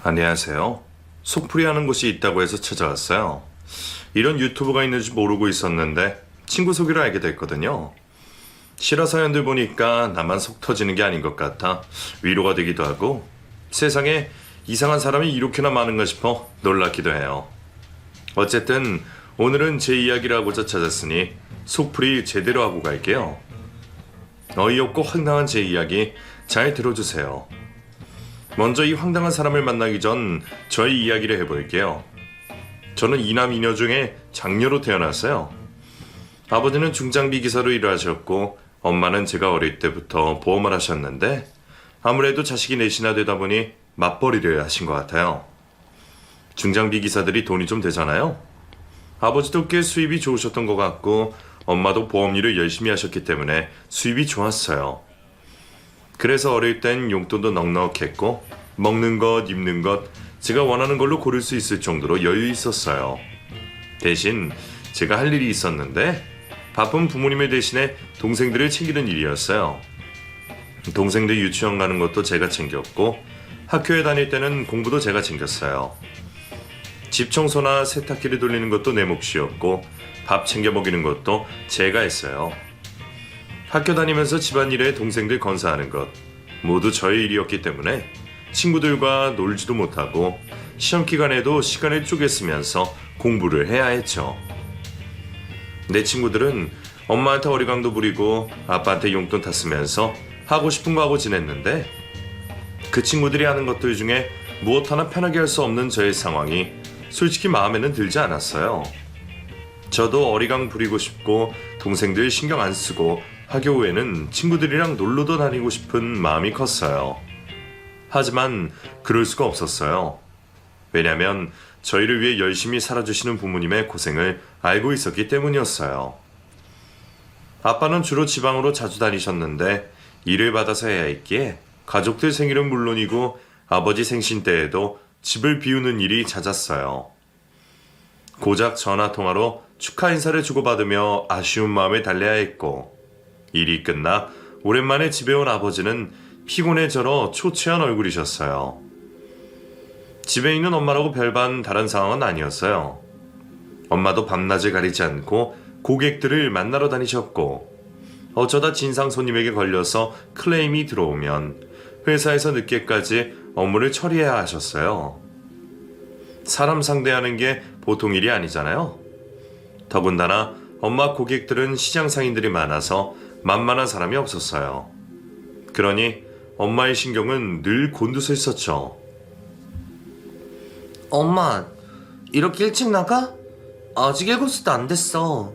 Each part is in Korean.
안녕하세요. 속풀이하는 곳이 있다고 해서 찾아왔어요. 이런 유튜브가 있는지 모르고 있었는데 친구 소개로 알게 됐거든요. 실화 사연들 보니까 나만 속 터지는 게 아닌 것 같아 위로가 되기도 하고 세상에 이상한 사람이 이렇게나 많은가 싶어 놀랍기도 해요. 어쨌든 오늘은 제 이야기를 하고자 찾았으니 속풀이 제대로 하고 갈게요. 어이없고 황당한 제 이야기 잘 들어주세요. 먼저 이 황당한 사람을 만나기 전 저의 이야기를 해볼게요. 저는 이남 이녀 중에 장녀로 태어났어요. 아버지는 중장비 기사로 일을 하셨고 엄마는 제가 어릴 때부터 보험을 하셨는데 아무래도 자식이 넷이나 되다 보니 맞벌이를 하신 것 같아요. 중장비 기사들이 돈이 좀 되잖아요. 아버지도 꽤 수입이 좋으셨던 것 같고 엄마도 보험 일을 열심히 하셨기 때문에 수입이 좋았어요. 그래서 어릴 땐 용돈도 넉넉했고 먹는 것, 입는 것 제가 원하는 걸로 고를 수 있을 정도로 여유 있었어요. 대신 제가 할 일이 있었는데 바쁜 부모님을 대신해 동생들을 챙기는 일이었어요. 동생들 유치원 가는 것도 제가 챙겼고 학교에 다닐 때는 공부도 제가 챙겼어요. 집 청소나 세탁기를 돌리는 것도 내 몫이었고 밥 챙겨 먹이는 것도 제가 했어요. 학교 다니면서 집안일에 동생들 건사하는 것 모두 저의 일이었기 때문에 친구들과 놀지도 못하고 시험 기간에도 시간을 쪼개 쓰면서 공부를 해야 했죠. 내 친구들은 엄마한테 어리광도 부리고 아빠한테 용돈 다 쓰면서 하고 싶은 거 하고 지냈는데 그 친구들이 하는 것들 중에 무엇 하나 편하게 할 수 없는 저의 상황이 솔직히 마음에는 들지 않았어요. 저도 어리광 부리고 싶고 동생들 신경 안 쓰고 학교 후에는 친구들이랑 놀러도 다니고 싶은 마음이 컸어요. 하지만 그럴 수가 없었어요. 왜냐면 저희를 위해 열심히 살아주시는 부모님의 고생을 알고 있었기 때문이었어요. 아빠는 주로 지방으로 자주 다니셨는데 일을 받아서 해야 했기에 가족들 생일은 물론이고 아버지 생신 때에도 집을 비우는 일이 잦았어요. 고작 전화통화로 축하 인사를 주고받으며 아쉬운 마음을 달래야 했고 일이 끝나 오랜만에 집에 온 아버지는 피곤해 절어 초췌한 얼굴이셨어요. 집에 있는 엄마라고 별반 다른 상황은 아니었어요. 엄마도 밤낮을 가리지 않고 고객들을 만나러 다니셨고 어쩌다 진상 손님에게 걸려서 클레임이 들어오면 회사에서 늦게까지 업무를 처리해야 하셨어요. 사람 상대하는 게 보통 일이 아니잖아요. 더군다나 엄마 고객들은 시장 상인들이 많아서 만만한 사람이 없었어요. 그러니 엄마의 신경은 늘 곤두서 있었죠. 엄마, 이렇게 일찍 나가? 아직 7시도 안 됐어.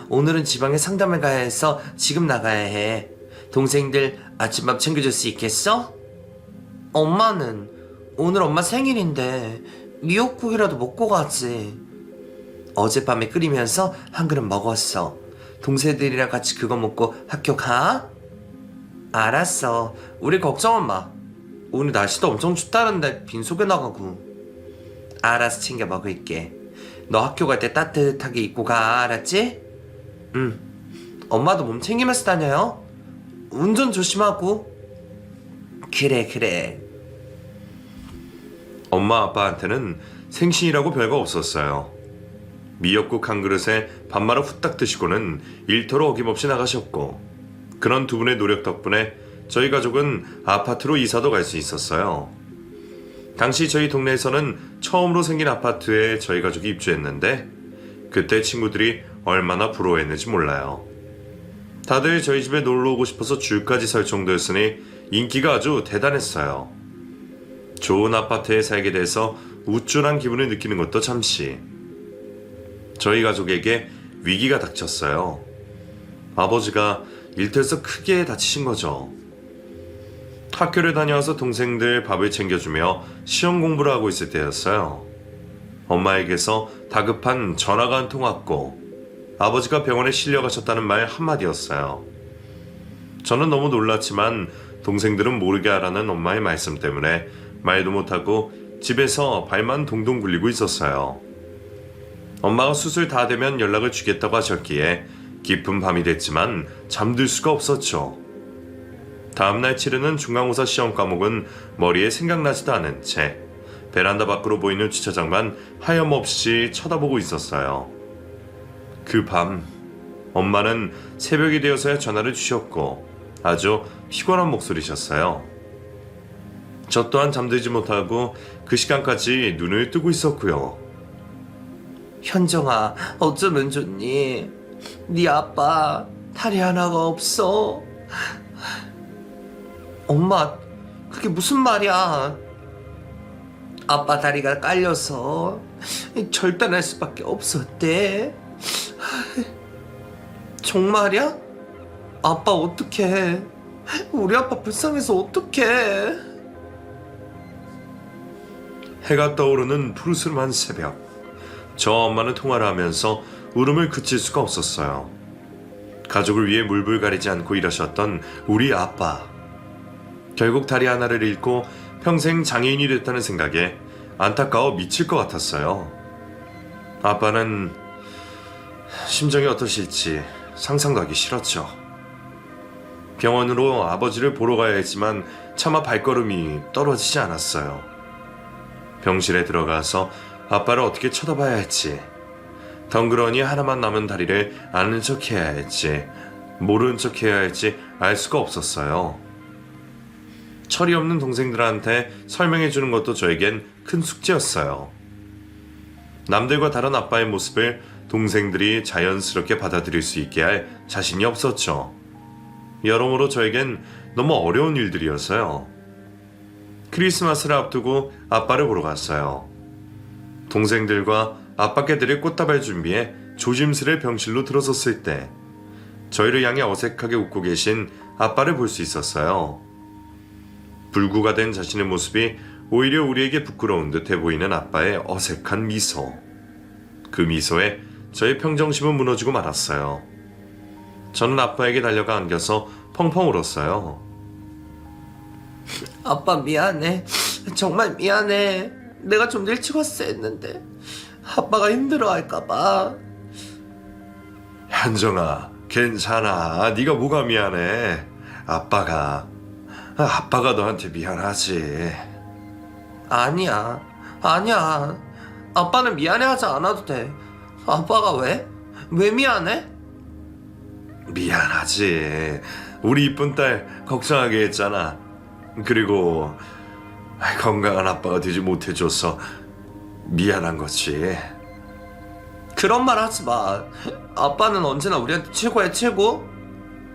오늘은 지방에 상담을 가야 해서 지금 나가야 해. 동생들 아침밥 챙겨줄 수 있겠어? 엄마는 오늘 엄마 생일인데 미역국이라도 먹고 가지. 어젯밤에 끓이면서 한 그릇 먹었어. 동생들이랑 같이 그거 먹고 학교 가? 알았어. 우리 걱정은 마. 오늘 날씨도 엄청 춥다는데 빈속에 나가고. 알아서 챙겨 먹을게. 너 학교 갈 때 따뜻하게 입고 가. 알았지? 응. 엄마도 몸 챙기면서 다녀요. 운전 조심하고. 그래. 엄마 아빠한테는 생신이라고 별거 없었어요. 미역국 한 그릇에 밥 말아 후딱 드시고는 일터로 어김없이 나가셨고 그런 두 분의 노력 덕분에 저희 가족은 아파트로 이사도 갈 수 있었어요. 당시 저희 동네에서는 처음으로 생긴 아파트에 저희 가족이 입주했는데 그때 친구들이 얼마나 부러워했는지 몰라요. 다들 저희 집에 놀러 오고 싶어서 줄까지 설 정도였으니 인기가 아주 대단했어요. 좋은 아파트에 살게 돼서 우쭐한 기분을 느끼는 것도 잠시. 저희 가족에게 위기가 닥쳤어요. 아버지가 일터에서 크게 다치신 거죠. 학교를 다녀와서 동생들 밥을 챙겨주며 시험 공부를 하고 있을 때였어요. 엄마에게서 다급한 전화가 한 통 왔고 아버지가 병원에 실려가셨다는 말 한마디였어요. 저는 너무 놀랐지만 동생들은 모르게 하라는 엄마의 말씀 때문에 말도 못하고 집에서 발만 동동 굴리고 있었어요. 엄마가 수술 다 되면 연락을 주겠다고 하셨기에 깊은 밤이 됐지만 잠들 수가 없었죠. 다음날 치르는 중간고사 시험 과목은 머리에 생각나지도 않은 채 베란다 밖으로 보이는 주차장만 하염없이 쳐다보고 있었어요. 그 밤 엄마는 새벽이 되어서야 전화를 주셨고 아주 피곤한 목소리셨어요. 저 또한 잠들지 못하고 그 시간까지 눈을 뜨고 있었고요. 현정아, 어쩌면 좋니? 네 아빠 다리 하나가 없어. 엄마, 그게 무슨 말이야? 아빠 다리가 깔려서 절단할 수밖에 없었대. 정말이야? 아빠 어떡해? 우리 아빠 불쌍해서 어떡해? 해가 떠오르는 푸르스름한 새벽, 저 엄마는 통화를 하면서 울음을 그칠 수가 없었어요. 가족을 위해 물불 가리지 않고 일하셨던 우리 아빠. 결국 다리 하나를 잃고 평생 장애인이 됐다는 생각에 안타까워 미칠 것 같았어요. 아빠는 심정이 어떠실지 상상도 하기 싫었죠. 병원으로 아버지를 보러 가야 했지만 차마 발걸음이 떨어지지 않았어요. 병실에 들어가서 아빠를 어떻게 쳐다봐야 할지, 덩그러니 하나만 남은 다리를 아는 척 해야 할지, 모르는 척 해야 할지 알 수가 없었어요. 철이 없는 동생들한테 설명해 주는 것도 저에겐 큰 숙제였어요. 남들과 다른 아빠의 모습을 동생들이 자연스럽게 받아들일 수 있게 할 자신이 없었죠. 여러모로 저에겐 너무 어려운 일들이었어요. 크리스마스를 앞두고 아빠를 보러 갔어요. 동생들과 아빠께 드릴 꽃다발 준비해 조심스레 병실로 들어섰을 때 저희를 향해 어색하게 웃고 계신 아빠를 볼 수 있었어요. 불구가 된 자신의 모습이 오히려 우리에게 부끄러운 듯해 보이는 아빠의 어색한 미소. 그 미소에 저의 평정심은 무너지고 말았어요. 저는 아빠에게 달려가 안겨서 펑펑 울었어요. 아빠 미안해. 정말 미안해. 내가 좀 일찍 왔어야 했는데 아빠가 힘들어할까봐. 현정아, 괜찮아. 네가 뭐가 미안해. 아빠가 너한테 미안하지. 아니야. 아빠는 미안해하지 않아도 돼. 아빠가 왜? 왜 미안해? 미안하지. 우리 이쁜 딸 걱정하게 했잖아. 그리고 건강한 아빠가 되지 못해줘서 미안한 거지. 그런 말 하지 마. 아빠는 언제나 우리한테 최고야, 최고.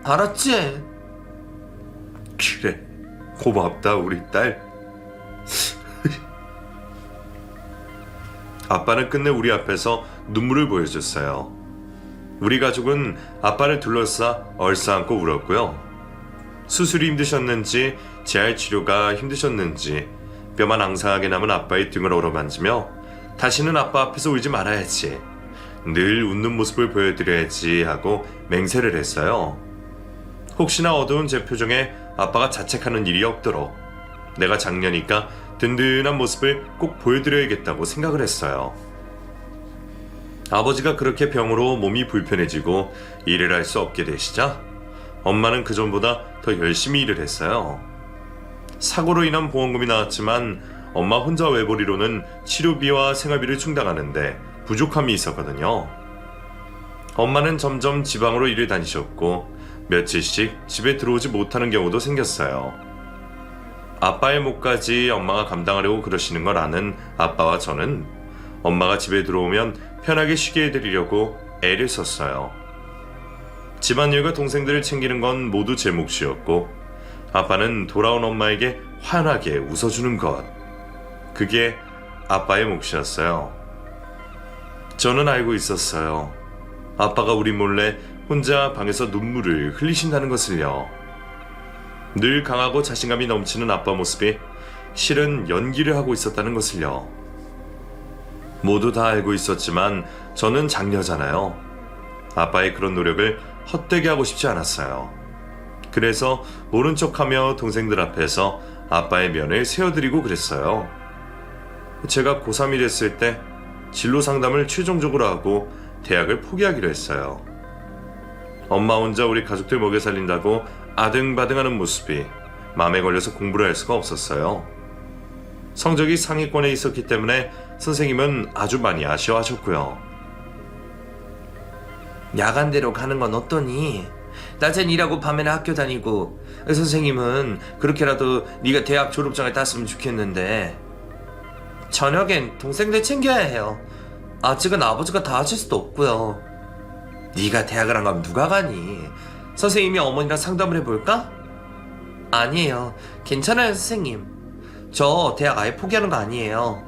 알았지? 그래, 고맙다 우리 딸. 아빠는 끝내 우리 앞에서 눈물을 보여줬어요. 우리 가족은 아빠를 둘러싸 얼싸안고 울었고요. 수술이 힘드셨는지 재활 치료가 힘드셨는지 뼈만 앙상하게 남은 아빠의 등을 어루만지며 다시는 아빠 앞에서 울지 말아야지, 늘 웃는 모습을 보여드려야지 하고 맹세를 했어요. 혹시나 어두운 제 표정에 아빠가 자책하는 일이 없도록 내가 장녀니까 든든한 모습을 꼭 보여드려야겠다고 생각을 했어요. 아버지가 그렇게 병으로 몸이 불편해지고 일을 할 수 없게 되시자 엄마는 그전보다 더 열심히 일을 했어요. 사고로 인한 보험금이 나왔지만 엄마 혼자 외벌이로는 치료비와 생활비를 충당하는데 부족함이 있었거든요. 엄마는 점점 지방으로 일을 다니셨고 며칠씩 집에 들어오지 못하는 경우도 생겼어요. 아빠의 몫까지 엄마가 감당하려고 그러시는 걸 아는 아빠와 저는 엄마가 집에 들어오면 편하게 쉬게 해드리려고 애를 썼어요. 집안일과 동생들을 챙기는 건 모두 제 몫이었고 아빠는 돌아온 엄마에게 환하게 웃어주는 것, 그게 아빠의 몫이었어요. 저는 알고 있었어요. 아빠가 우리 몰래 혼자 방에서 눈물을 흘리신다는 것을요. 늘 강하고 자신감이 넘치는 아빠 모습이 실은 연기를 하고 있었다는 것을요. 모두 다 알고 있었지만 저는 장녀잖아요. 아빠의 그런 노력을 헛되게 하고 싶지 않았어요. 그래서 모른 척하며 동생들 앞에서 아빠의 면을 세워드리고 그랬어요. 제가 고3이 됐을 때 진로 상담을 최종적으로 하고 대학을 포기하기로 했어요. 엄마 혼자 우리 가족들 먹여 살린다고 아등바등하는 모습이 마음에 걸려서 공부를 할 수가 없었어요. 성적이 상위권에 있었기 때문에 선생님은 아주 많이 아쉬워하셨고요. 야간대로 가는 건 어떠니? 낮엔 일하고 밤에는 학교 다니고 선생님은 그렇게라도 네가 대학 졸업장을 땄으면 좋겠는데 저녁엔 동생들 챙겨야 해요. 아직은 아버지가 다 하실 수도 없고요. 네가 대학을 안 가면 누가 가니? 선생님이 어머니랑 상담을 해볼까? 아니에요. 괜찮아요 선생님. 저 대학 아예 포기하는 거 아니에요.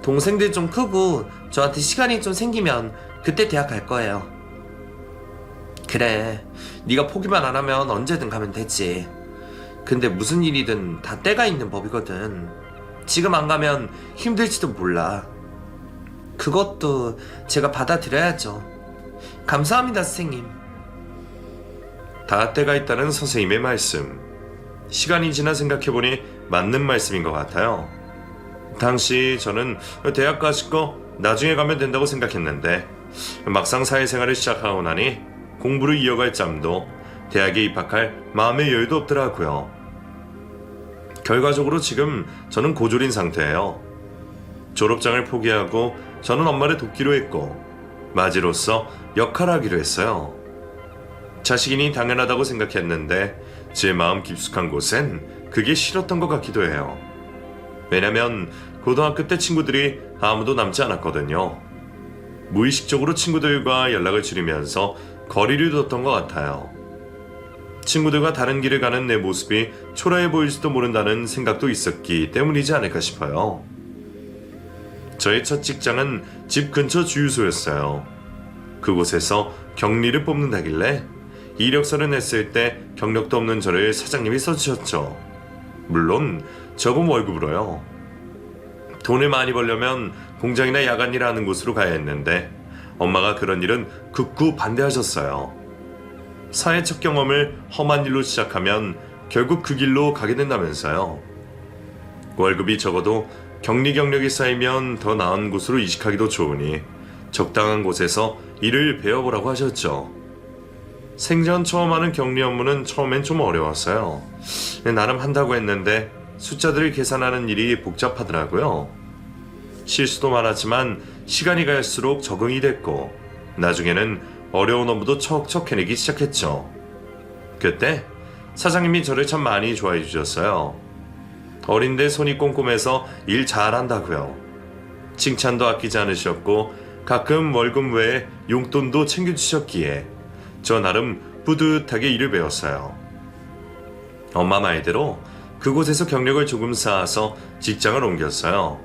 동생들 좀 크고 저한테 시간이 좀 생기면 그때 대학 갈 거예요. 그래, 네가 포기만 안 하면 언제든 가면 되지. 근데 무슨 일이든 다 때가 있는 법이거든. 지금 안 가면 힘들지도 몰라. 그것도 제가 받아들여야죠. 감사합니다 선생님. 다 때가 있다는 선생님의 말씀. 시간이 지나 생각해보니 맞는 말씀인 것 같아요. 당시 저는 대학 가실 거 나중에 가면 된다고 생각했는데 막상 사회생활을 시작하고 나니 공부를 이어갈 짬도 대학에 입학할 마음의 여유도 없더라고요. 결과적으로 지금 저는 고졸인 상태예요. 졸업장을 포기하고 저는 엄마를 돕기로 했고 마지로서 역할하기로 했어요. 자식이니 당연하다고 생각했는데 제 마음 깊숙한 곳엔 그게 싫었던 것 같기도 해요. 왜냐면 고등학교 때 친구들이 아무도 남지 않았거든요. 무의식적으로 친구들과 연락을 줄이면서 거리를 뒀던 것 같아요. 친구들과 다른 길을 가는 내 모습이 초라해 보일지도 모른다는 생각도 있었기 때문이지 않을까 싶어요. 저의 첫 직장은 집 근처 주유소였어요. 그곳에서 경리를 뽑는다길래 이력서를 냈을 때 경력도 없는 저를 사장님이 써주셨죠. 물론 적은 월급으로요. 돈을 많이 벌려면 공장이나 야간일 하는 곳으로 가야 했는데 엄마가 그런 일은 극구 반대하셨어요. 사회 첫 경험을 험한 일로 시작하면 결국 그 길로 가게 된다면서요. 월급이 적어도 격리 경력이 쌓이면 더 나은 곳으로 이직하기도 좋으니 적당한 곳에서 일을 배워보라고 하셨죠. 생전 처음 하는 격리 업무는 처음엔 좀 어려웠어요. 나름 한다고 했는데 숫자들을 계산하는 일이 복잡하더라고요. 실수도 많았지만 시간이 갈수록 적응이 됐고 나중에는 어려운 업무도 척척 해내기 시작했죠. 그때 사장님이 저를 참 많이 좋아해 주셨어요. 어린데 손이 꼼꼼해서 일 잘한다고요. 칭찬도 아끼지 않으셨고 가끔 월급 외에 용돈도 챙겨주셨기에 저 나름 뿌듯하게 일을 배웠어요. 엄마 말대로 그곳에서 경력을 조금 쌓아서 직장을 옮겼어요.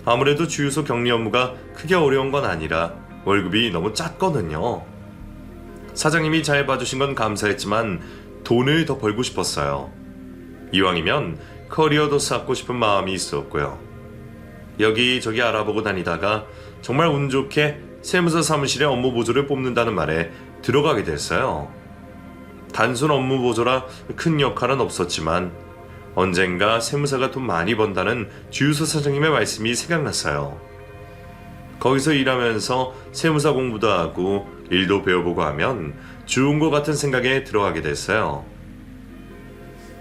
아무래도 주유소 격리 업무가 크게 어려운 건 아니라 월급이 너무 작거든요. 사장님이 잘 봐주신 건 감사했지만 돈을 더 벌고 싶었어요. 이왕이면 커리어도 쌓고 싶은 마음이 있었고요. 여기저기 알아보고 다니다가 정말 운 좋게 세무사 사무실에 업무 보조를 뽑는다는 말에 들어가게 됐어요. 단순 업무 보조라 큰 역할은 없었지만 언젠가 세무사가 돈 많이 번다는 주유소 사장님의 말씀이 생각났어요. 거기서 일하면서 세무사 공부도 하고 일도 배워보고 하면 좋은 것 같은 생각에 들어가게 됐어요.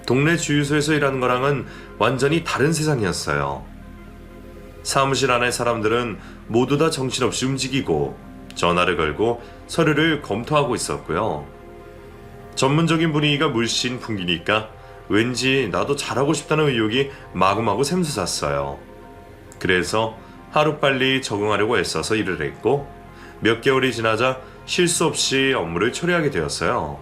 동네 주유소에서 일하는 거랑은 완전히 다른 세상이었어요. 사무실 안의 사람들은 모두 다 정신없이 움직이고 전화를 걸고 서류를 검토하고 있었고요. 전문적인 분위기가 물씬 풍기니까 왠지 나도 잘하고 싶다는 의욕이 마구마구 샘솟았어요. 그래서 하루빨리 적응하려고 애써서 일을 했고 몇 개월이 지나자 실수 없이 업무를 처리하게 되었어요.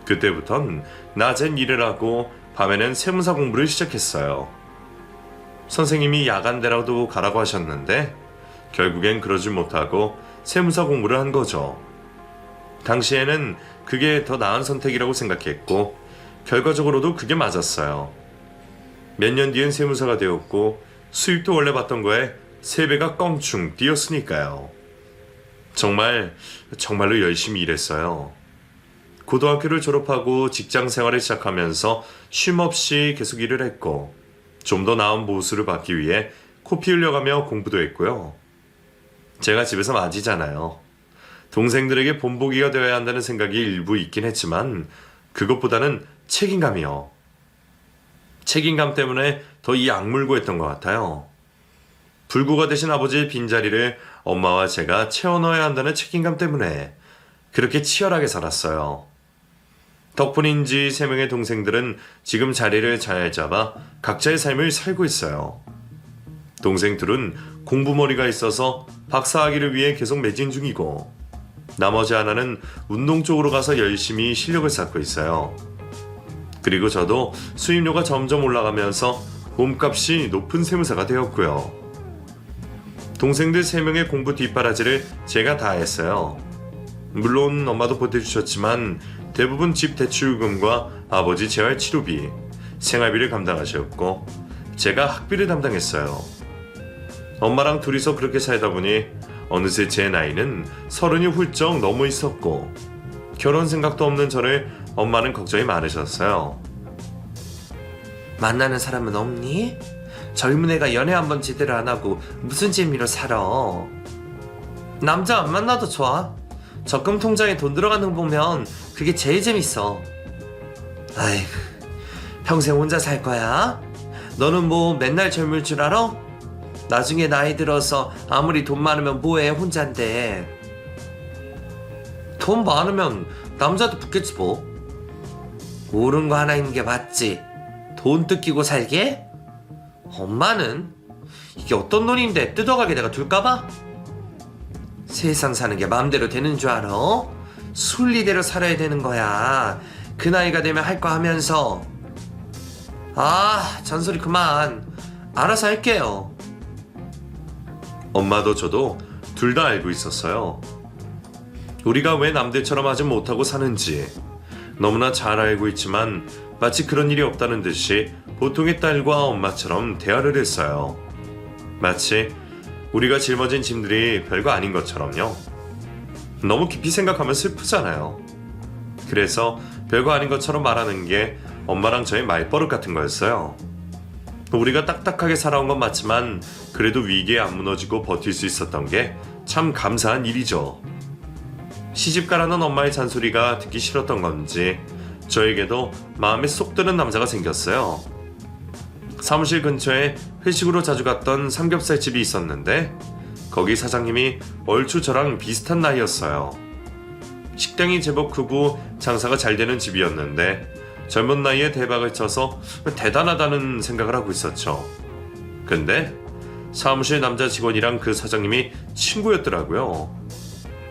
그때부턴 낮엔 일을 하고 밤에는 세무사 공부를 시작했어요. 선생님이 야간대라도 가라고 하셨는데 결국엔 그러질 못하고 세무사 공부를 한 거죠. 당시에는 그게 더 나은 선택이라고 생각했고 결과적으로도 그게 맞았어요. 몇 년 뒤엔 세무사가 되었고 수입도 원래 받던 거에 3배가 껑충 뛰었으니까요. 정말로 열심히 일했어요. 고등학교를 졸업하고 직장 생활을 시작하면서 쉼없이 계속 일을 했고 좀 더 나은 보수를 받기 위해 코피 흘려가며 공부도 했고요. 제가 집에서 맞이잖아요. 동생들에게 본보기가 되어야 한다는 생각이 일부 있긴 했지만 그것보다는 책임감이요. 책임감 때문에 더 이 악물고 했던 것 같아요. 불구가 되신 아버지의 빈자리를 엄마와 제가 채워 넣어야 한다는 책임감 때문에 그렇게 치열하게 살았어요. 덕분인지 세 명의 동생들은 지금 자리를 잘 잡아 각자의 삶을 살고 있어요. 동생 둘은 공부머리가 있어서 박사학위를 위해 계속 매진 중이고, 나머지 하나는 운동 쪽으로 가서 열심히 실력을 쌓고 있어요. 그리고 저도 수입료가 점점 올라가면서 몸값이 높은 세무사가 되었고요. 동생들 3명의 공부 뒷바라지를 제가 다 했어요. 물론 엄마도 보태주셨지만 대부분 집 대출금과 아버지 재활치료비, 생활비를 감당하셨고 제가 학비를 담당했어요. 엄마랑 둘이서 그렇게 살다 보니 어느새 제 나이는 30이 훌쩍 넘어 있었고, 결혼 생각도 없는 저를 엄마는 걱정이 많으셨어요. 만나는 사람은 없니? 젊은 애가 연애 한번 제대로 안 하고 무슨 재미로 살아? 남자 안 만나도 좋아. 적금 통장에 돈 들어가는 거 보면 그게 제일 재밌어. 아이고, 평생 혼자 살 거야? 너는 뭐 맨날 젊을 줄 알아? 나중에 나이 들어서 아무리 돈 많으면 뭐해, 혼잔데. 돈 많으면 남자도 붙겠지 뭐. 옳은 거 하나 있는 게 맞지. 돈 뜯기고 살게? 엄마는 이게 어떤 돈인데 뜯어가게 내가 둘까봐? 세상 사는 게 마음대로 되는 줄 알아? 순리대로 살아야 되는 거야. 그 나이가 되면 할 거 하면서. 아, 잔소리 그만. 알아서 할게요. 엄마도 저도 둘 다 알고 있었어요. 우리가 왜 남들처럼 하지 못하고 사는지 너무나 잘 알고 있지만 마치 그런 일이 없다는 듯이 보통의 딸과 엄마처럼 대화를 했어요. 마치 우리가 짊어진 짐들이 별거 아닌 것처럼요. 너무 깊이 생각하면 슬프잖아요. 그래서 별거 아닌 것처럼 말하는 게 엄마랑 저의 말버릇 같은 거였어요. 우리가 딱딱하게 살아온 건 맞지만 그래도 위기에 안 무너지고 버틸 수 있었던 게 참 감사한 일이죠. 시집가라는 엄마의 잔소리가 듣기 싫었던 건지 저에게도 마음에 쏙 드는 남자가 생겼어요. 사무실 근처에 회식으로 자주 갔던 삼겹살집이 있었는데 거기 사장님이 얼추 저랑 비슷한 나이였어요. 식당이 제법 크고 장사가 잘 되는 집이었는데 젊은 나이에 대박을 쳐서 대단하다는 생각을 하고 있었죠. 근데 사무실 남자 직원이랑 그 사장님이 친구였더라고요.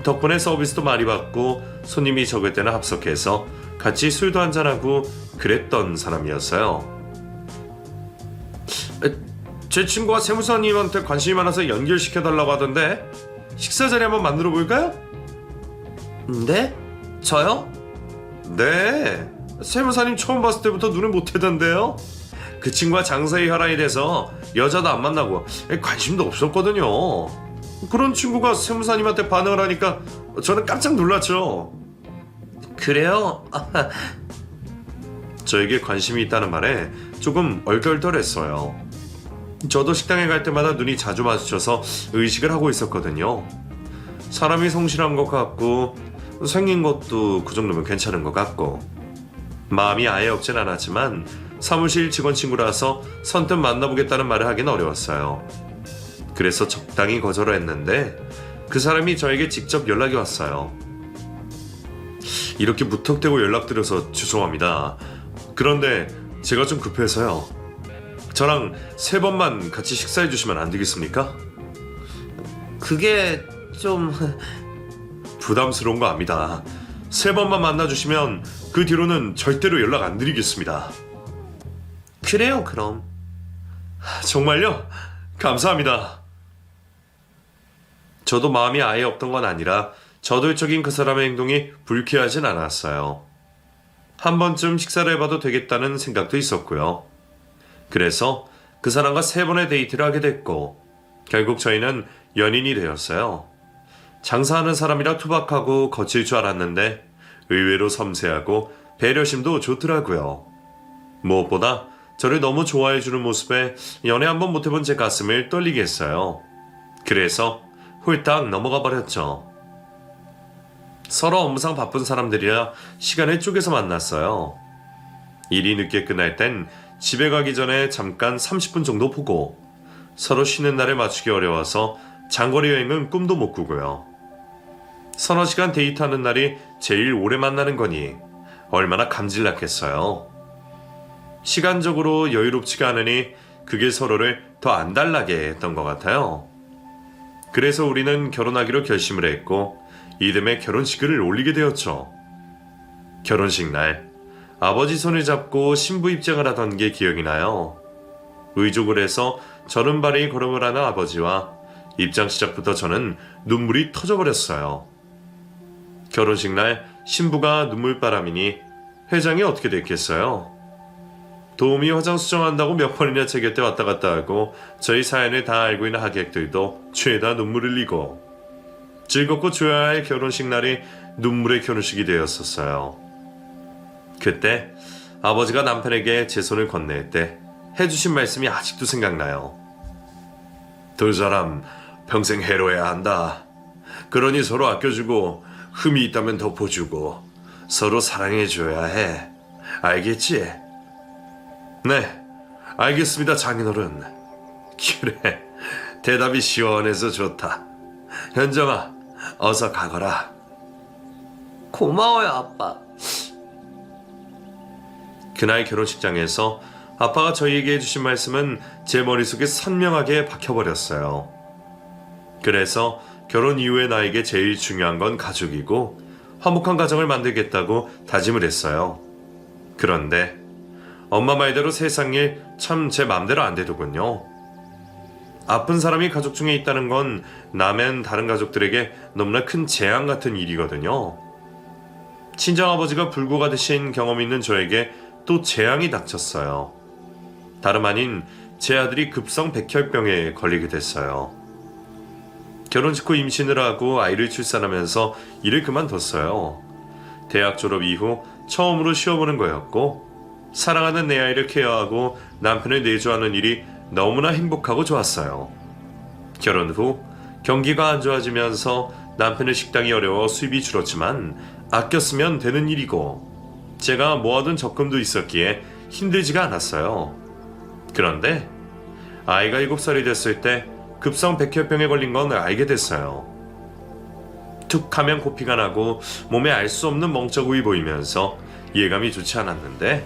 덕분에 서비스도 많이 받고 손님이 적을 때는 합석해서 같이 술도 한잔하고 그랬던 사람이었어요. 제 친구가 세무사님한테 관심이 많아서 연결시켜달라고 하던데 식사 자리 한번 만들어 볼까요? 네? 저요? 네, 세무사님 처음 봤을 때부터 눈을 못 떼던데요. 그 친구가 장사의 혈안이 돼서 여자도 안 만나고 관심도 없었거든요. 그런 친구가 세무사님한테 반응을 하니까 저는 깜짝 놀랐죠. 그래요? 저에게 관심이 있다는 말에 조금 얼떨떨했어요. 저도 식당에 갈 때마다 눈이 자주 마주쳐서 의식을 하고 있었거든요. 사람이 성실한 것 같고 생긴 것도 그 정도면 괜찮은 것 같고, 마음이 아예 없진 않았지만 사무실 직원 친구라서 선뜻 만나보겠다는 말을 하긴 어려웠어요. 그래서 적당히 거절을 했는데 그 사람이 저에게 직접 연락이 왔어요. 이렇게 무턱대고 연락드려서 죄송합니다. 그런데 제가 좀 급해서요. 저랑 3번만 같이 식사해 주시면 안 되겠습니까? 그게 좀... 부담스러운 거 압니다. 3번만 만나주시면 그 뒤로는 절대로 연락 안 드리겠습니다. 그래요, 그럼. 정말요? 감사합니다. 저도 마음이 아예 없던 건 아니라 저돌적인 그 사람의 행동이 불쾌하진 않았어요. 한 번쯤 식사를 해봐도 되겠다는 생각도 있었고요. 그래서 그 사람과 3번의 데이트를 하게 됐고 결국 저희는 연인이 되었어요. 장사하는 사람이라 투박하고 거칠 줄 알았는데 의외로 섬세하고 배려심도 좋더라고요. 무엇보다 저를 너무 좋아해주는 모습에 연애 한번 못해본 제 가슴을 떨리게 했어요. 그래서 홀딱 넘어가 버렸죠. 서로 업무상 바쁜 사람들이라 시간을 쪼개서 만났어요. 일이 늦게 끝날 땐 집에 가기 전에 잠깐 30분 정도 보고 서로 쉬는 날에 맞추기 어려워서 장거리 여행은 꿈도 못 꾸고요. 서너 시간 데이트하는 날이 제일 오래 만나는 거니 얼마나 감질났겠어요. 시간적으로 여유롭지가 않으니 그게 서로를 더 안달나게 했던 것 같아요. 그래서 우리는 결혼하기로 결심을 했고 이듬해 결혼식을 올리게 되었죠. 결혼식 날 아버지 손을 잡고 신부 입장을 하던 게 기억이 나요. 의족을 해서 절은발이 걸음을 하는 아버지와 입장 시작부터 저는 눈물이 터져버렸어요. 결혼식 날 신부가 눈물바람이니 회장이 어떻게 됐겠어요? 도우미 화장 수정한다고 몇 번이나 제 곁에 왔다 갔다 하고 저희 사연을 다 알고 있는 하객들도 죄다 눈물 흘리고 즐겁고 좋아야 할 결혼식 날이 눈물의 결혼식이 되었었어요. 그때 아버지가 남편에게 제 손을 건넬 때 해주신 말씀이 아직도 생각나요. 두 사람 평생 해로해야 한다. 그러니 서로 아껴주고 흠이 있다면 덮어주고 서로 사랑해줘야 해. 알겠지? 네, 알겠습니다, 장인어른. 그래, 대답이 시원해서 좋다. 현정아, 어서 가거라. 고마워요, 아빠. 그날 결혼식장에서 아빠가 저희에게 해주신 말씀은 제 머릿속에 선명하게 박혀버렸어요. 그래서 결혼 이후에 나에게 제일 중요한 건 가족이고 화목한 가정을 만들겠다고 다짐을 했어요. 그런데 엄마 말대로 세상 일 참 제 맘대로 안 되더군요. 아픈 사람이 가족 중에 있다는 건 나면 다른 가족들에게 너무나 큰 재앙 같은 일이거든요. 친정아버지가 불구가 되신 경험이 있는 저에게 또 재앙이 닥쳤어요. 다름 아닌 제 아들이 급성 백혈병에 걸리게 됐어요. 결혼 직후 임신을 하고 아이를 출산하면서 일을 그만뒀어요. 대학 졸업 이후 처음으로 쉬어보는 거였고 사랑하는 내 아이를 케어하고 남편을 내조하는 일이 너무나 행복하고 좋았어요. 결혼 후 경기가 안 좋아지면서 남편의 식당이 어려워 수입이 줄었지만 아껴 쓰면 되는 일이고 제가 모아둔 적금도 있었기에 힘들지가 않았어요. 그런데 아이가 7살이 됐을 때 급성 백혈병에 걸린 건 알게 됐어요. 툭 하면 코피가 나고 몸에 알 수 없는 멍자국이 보이면서 예감이 좋지 않았는데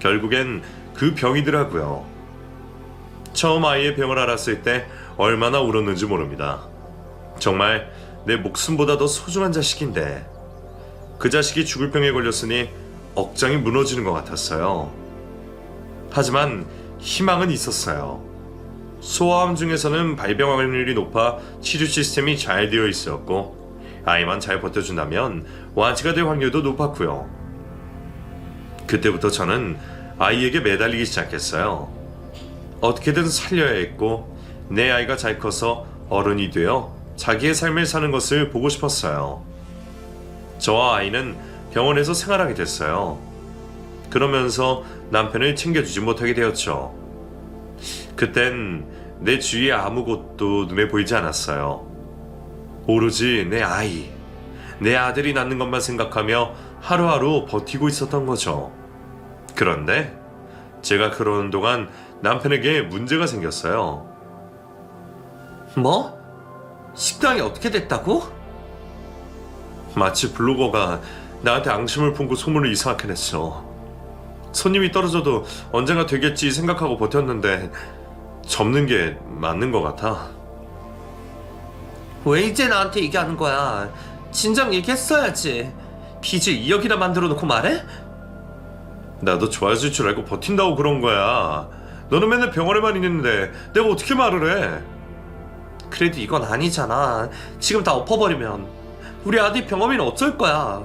결국엔 그 병이더라고요. 처음 아이의 병을 알았을 때 얼마나 울었는지 모릅니다. 정말 내 목숨보다 더 소중한 자식인데 그 자식이 죽을 병에 걸렸으니 억장이 무너지는 것 같았어요. 하지만 희망은 있었어요. 소아암 중에서는 발병 확률이 높아 치료 시스템이 잘 되어 있었고 아이만 잘 버텨준다면 완치가 될 확률도 높았고요. 그때부터 저는 아이에게 매달리기 시작했어요. 어떻게든 살려야 했고 내 아이가 잘 커서 어른이 되어 자기의 삶을 사는 것을 보고 싶었어요. 저와 아이는 병원에서 생활하게 됐어요. 그러면서 남편을 챙겨주지 못하게 되었죠. 그땐 내 주위에 아무것도 눈에 보이지 않았어요. 오로지 내 아이, 내 아들이 낳는 것만 생각하며 하루하루 버티고 있었던 거죠. 그런데 제가 그러는 동안 남편에게 문제가 생겼어요. 뭐? 식당이 어떻게 됐다고? 마치 블로거가 나한테 앙심을 품고 소문을 이상하게 냈어. 손님이 떨어져도 언젠가 되겠지 생각하고 버텼는데 접는 게 맞는 것 같아. 왜 이제 나한테 얘기하는 거야? 진작 얘기했어야지. 빚을 2억이나 만들어 놓고 말해? 나도 좋아질 줄 알고 버틴다고 그런 거야. 너는 맨날 병원에만 있는데 내가 어떻게 말을 해? 그래도 이건 아니잖아. 지금 다 엎어버리면 우리 아들 병원비는 어쩔 거야?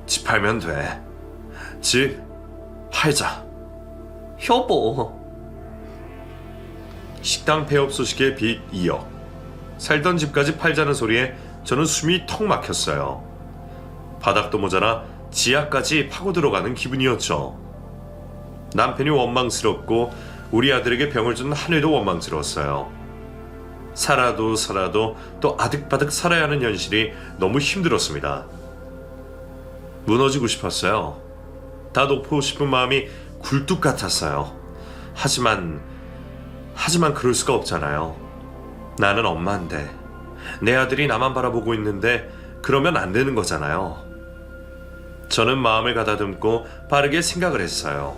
집 팔면 돼. 집 팔자. 여보. 식당 폐업 소식에 빚 2억. 살던 집까지 팔자는 소리에 저는 숨이 턱 막혔어요. 바닥도 모자라 지하까지 파고 들어가는 기분이었죠. 남편이 원망스럽고 우리 아들에게 병을 준 하늘도 원망스러웠어요. 살아도 또 아득바득 살아야 하는 현실이 너무 힘들었습니다. 무너지고 싶었어요. 다 놓고 싶은 마음이 굴뚝 같았어요. 하지만 그럴 수가 없잖아요. 나는 엄마인데 내 아들이 나만 바라보고 있는데 그러면 안 되는 거잖아요. 저는 마음을 가다듬고 빠르게 생각을 했어요.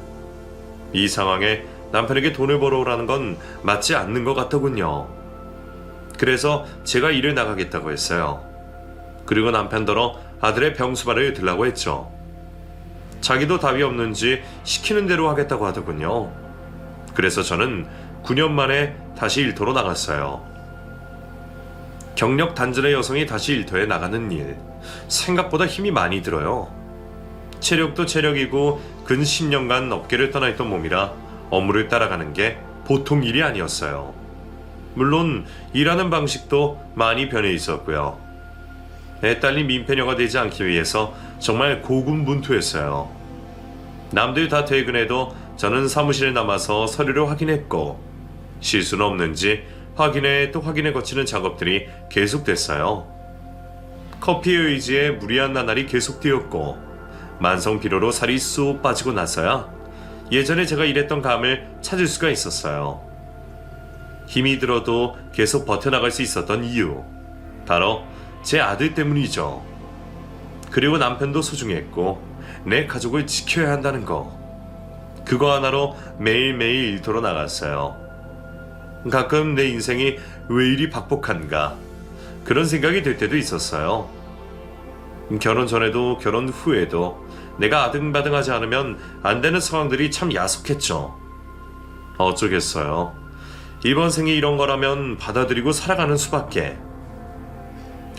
이 상황에 남편에게 돈을 벌어오라는 건 맞지 않는 것 같더군요. 그래서 제가 일을 나가겠다고 했어요. 그리고 남편더러 아들의 병수발을 들라고 했죠. 자기도 답이 없는지 시키는 대로 하겠다고 하더군요. 그래서 저는 9년 만에 다시 일터로 나갔어요. 경력 단절의 여성이 다시 일터에 나가는 일, 생각보다 힘이 많이 들어요. 체력도 체력이고 근 10년간 업계를 떠나 있던 몸이라 업무를 따라가는 게 보통 일이 아니었어요. 물론 일하는 방식도 많이 변해 있었고요. 애딸린 민폐녀가 되지 않기 위해서 정말 고군분투했어요. 남들 다 퇴근해도 저는 사무실에 남아서 서류를 확인했고 실수는 없는지 확인해 또 확인해 거치는 작업들이 계속됐어요. 커피의 의지에 무리한 나날이 계속되었고 만성 피로로 살이 쑥 빠지고 나서야 예전에 제가 일했던 감을 찾을 수가 있었어요. 힘이 들어도 계속 버텨나갈 수 있었던 이유, 바로 제 아들 때문이죠. 그리고 남편도 소중했고 내 가족을 지켜야 한다는 거, 그거 하나로 매일매일 일터로 나갔어요. 가끔 내 인생이 왜 이리 박복한가 그런 생각이 들 때도 있었어요. 결혼 전에도 결혼 후에도 내가 아등바등하지 않으면 안 되는 상황들이 참 야속했죠. 어쩌겠어요. 이번 생이 이런 거라면 받아들이고 살아가는 수밖에.